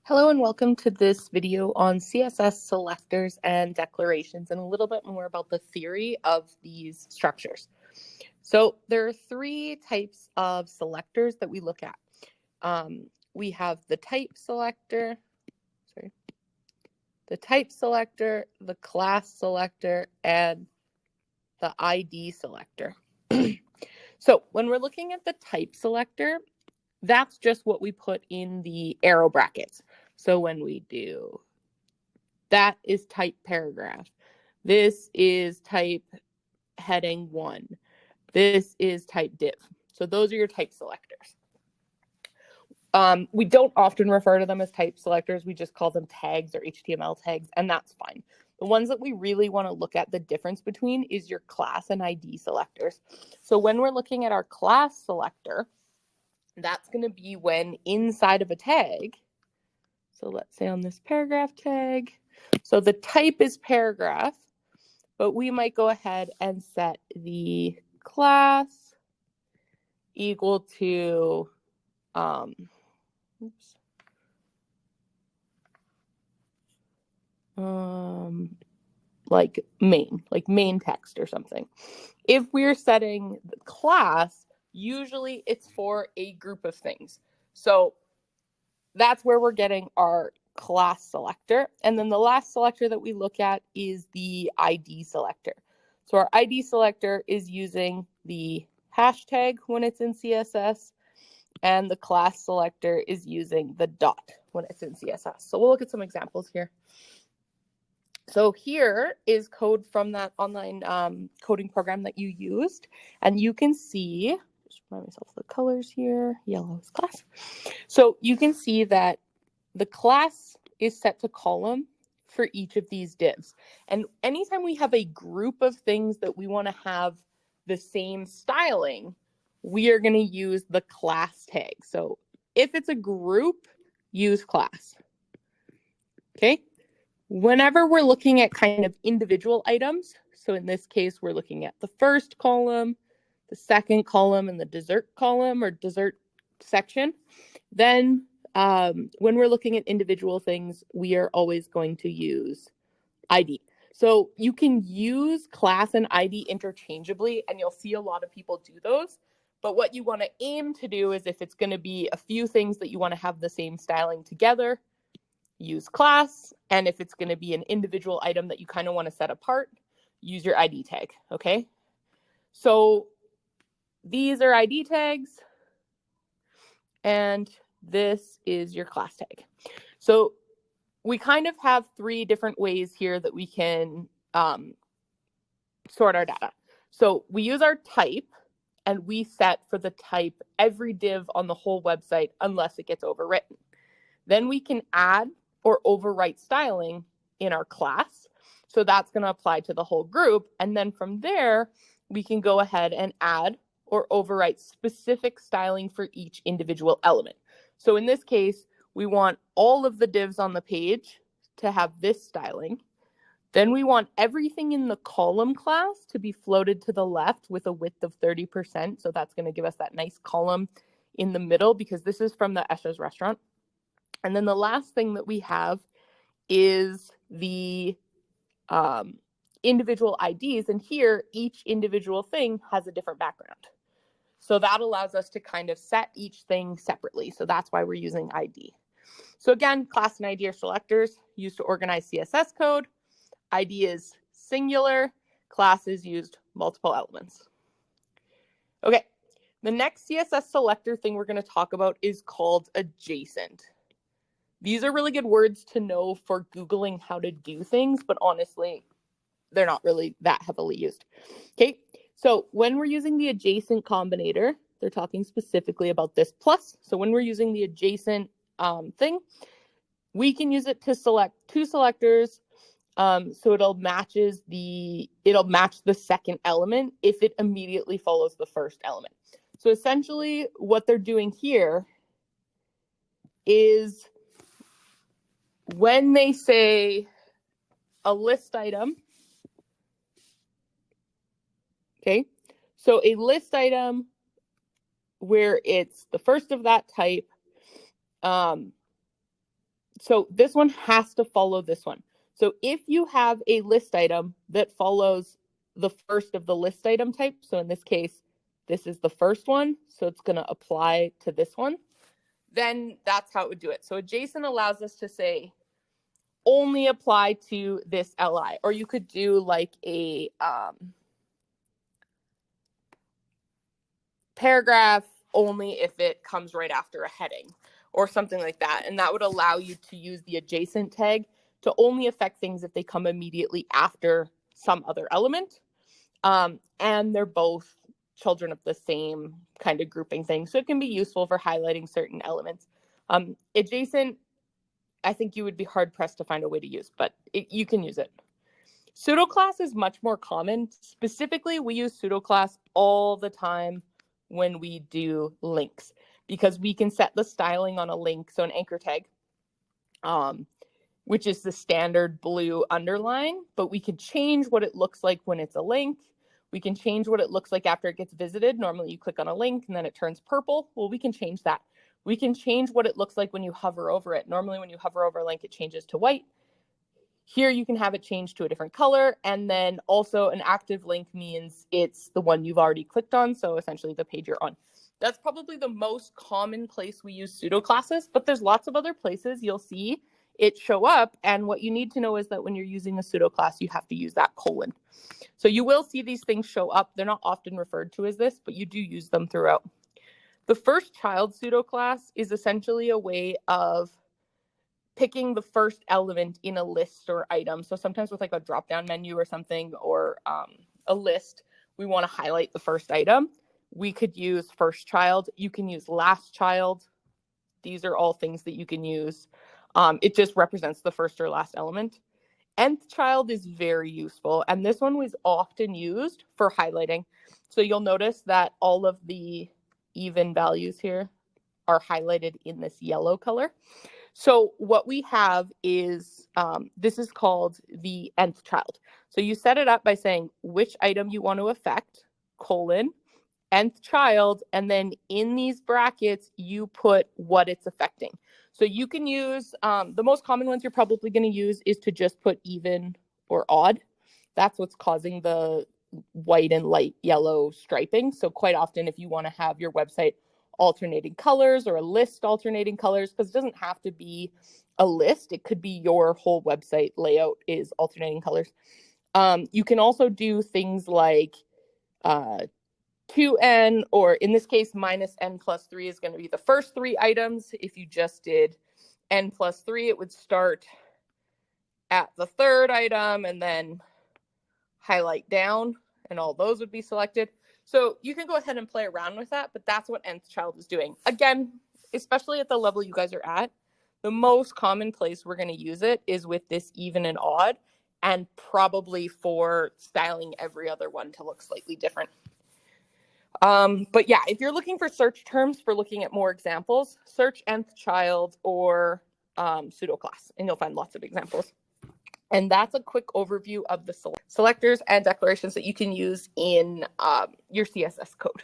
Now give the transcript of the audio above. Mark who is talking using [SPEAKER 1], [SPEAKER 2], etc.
[SPEAKER 1] Hello and welcome to this video on CSS selectors and declarations and a little bit more about the theory of these structures. So there are three types of selectors that we look at. We have the type selector, the class selector, and the ID selector. So when we're looking at the type selector, that's just what we put in the arrow brackets. So when we do, that is type paragraph. This is type heading 1. This is type div. So those are your type selectors. We don't often refer to them as type selectors. We just call them tags or HTML tags, and that's fine. The ones that we really want to look at the difference between is your class and ID selectors. So when we're looking at our class selector, that's going to be when inside of a tag, so let's say on this paragraph tag, so the type is paragraph, but we might go ahead and set the class equal to, like main text or something. If we're setting the class, usually it's for a group of things. So that's where we're getting our class selector. And then the last selector that we look at is the ID selector. So our ID selector is using the hashtag when it's in CSS, and the class selector is using the dot when it's in CSS. So we'll look at some examples here. So here is code from that online coding program that you used, and you can see, just remind myself of the colors here, yellow is class. So you can see that the class is set to column for each of these divs. And anytime we have a group of things that we want to have the same styling, we are going to use the class tag. So if it's a group, use class. Okay. Whenever we're looking at kind of individual items, so in this case, we're looking at the first column, the second column, and the dessert column or dessert section, then when we're looking at individual things, we are always going to use ID. So you can use class and ID interchangeably, and you'll see a lot of people do those. But what you want to aim to do is if it's going to be a few things that you want to have the same styling together, use class. And if it's going to be an individual item that you kind of want to set apart, use your ID tag, okay? So these are ID tags, and this is your class tag. So we kind of have three different ways here that we can sort our data. So we use our type, and we set for the type every div on the whole website unless it gets overwritten. Then we can add or overwrite styling in our class. So that's going to apply to the whole group. And then from there, we can go ahead and add or overwrite specific styling for each individual element. So in this case, we want all of the divs on the page to have this styling. Then we want everything in the column class to be floated to the left with a width of 30%. So that's going to give us that nice column in the middle because this is from the Esha's restaurant. And then the last thing that we have is the individual IDs. And here, each individual thing has a different background. So that allows us to kind of set each thing separately. So that's why we're using ID. So again, class and ID are selectors used to organize CSS code. ID is singular. Class is used multiple elements. Okay, the next CSS selector thing we're going to talk about is called adjacent. These are really good words to know for Googling how to do things, but honestly, they're not really that heavily used. Okay, so when we're using the adjacent combinator, they're talking specifically about this plus. So when we're using the adjacent thing, we can use it to select two selectors. So it'll match the second element if it immediately follows the first element. So essentially what they're doing here is when they say a list item, okay, so a list item where it's the first of that type, So this one has to follow this one. So if you have a list item that follows the first of the list item type, so in this case, this is the first one, so it's going to apply to this one, then that's how it would do it. So adjacent allows us to say only apply to this LI, or you could do like a paragraph only if it comes right after a heading or something like that. And that would allow you to use the adjacent tag to only affect things if they come immediately after some other element. And they're both children of the same kind of grouping thing. So it can be useful for highlighting certain elements. Adjacent, I think you would be hard pressed to find a way to use, but you can use it. Pseudo class is much more common. Specifically, we use pseudo class all the time when we do links, because we can set the styling on a link, so an anchor tag, which is the standard blue underline, but we can change what it looks like when it's a link. We can change what it looks like after it gets visited. Normally you click on a link and then it turns purple. Well, we can change that. We can change what it looks like when you hover over it. Normally when you hover over a link, it changes to white. Here you can have it change to a different color. And then also an active link means it's the one you've already clicked on. So essentially the page you're on. That's probably the most common place we use pseudo classes, but there's lots of other places you'll see it show up. And what you need to know is that when you're using a pseudo class, you have to use that colon. So you will see these things show up. They're not often referred to as this, but you do use them throughout. The first child pseudo class is essentially a way of picking the first element in a list or item. So sometimes with like a drop-down menu or something, or a list, we want to highlight the first item. We could use first child. You can use last child. These are all things that you can use. It just represents the first or last element. Nth child is very useful, and this one was often used for highlighting. So you'll notice that all of the even values here are highlighted in this yellow color. So what we have is, this is called the nth child. So you set it up by saying which item you want to affect, colon, nth child, and then in these brackets, you put what it's affecting. So you can use, the most common ones you're probably going to use is to just put even or odd. That's what's causing the white and light yellow striping. So quite often if you want to have your website alternating colors or a list alternating colors, because it doesn't have to be a list, it could be your whole website layout is alternating colors. You can also do things like 2n, or in this case minus n plus 3 is going to be the first 3 items. If you just did n plus 3, it would start at the third item and then highlight down, and all those would be selected. So you can go ahead and play around with that, but that's what nth child is doing. Again, especially at the level you guys are at, the most common place we're going to use it is with this even and odd, and probably for styling every other one to look slightly different. But yeah, if you're looking for search terms for looking at more examples, search nth child or pseudo class, and you'll find lots of examples. And that's a quick overview of the selectors and declarations that you can use in your CSS code.